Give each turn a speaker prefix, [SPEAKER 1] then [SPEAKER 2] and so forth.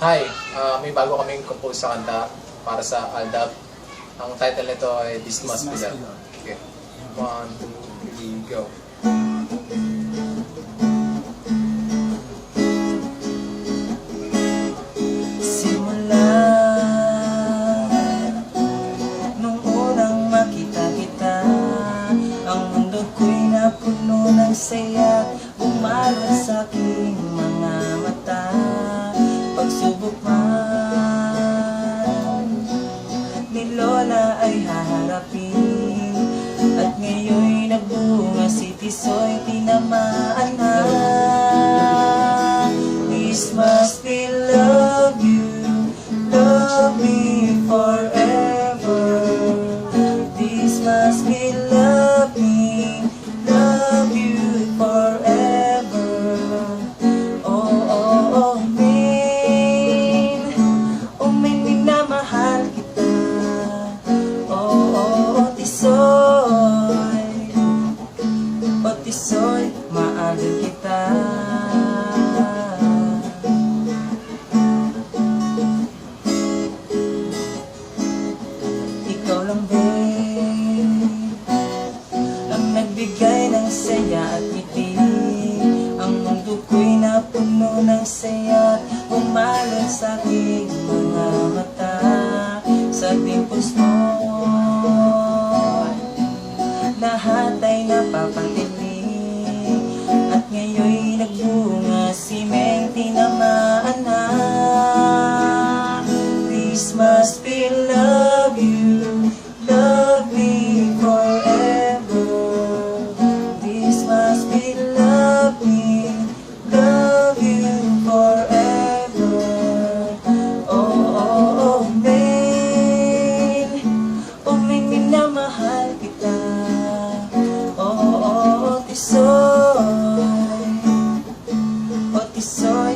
[SPEAKER 1] Hi, may bago kaming compose sa kanta para sa Aldab. Ang title nito ay This Must Be Love. Okay. 1, 2, 3, go.
[SPEAKER 2] Simula nung unang makita kita, ang mundo ko'y napuno ng saya. Bumalot sa aking mga mata, pagsubok man ni Lola ay haharapin. At ngayon'y nagbunga si Tisoy, tinamaan na. This must be love you, love me forever. This must be love me, love you forever. Oh, min minamahal kita. Tisoy, mahalin kita. Ikaw lang, babe, ang nagbigay ng saya at ngiti. Ang mundo ko'y napuno ng saya at umalon sa aking mga mata. Sa dimples mo lahat ay napapangiti. At ngayon'y nagbunga si Meng, tinamaan na. This must be love you, love me forever. This must be love me, love you forever. Oh, Meng, minamahal kita. Tisoy,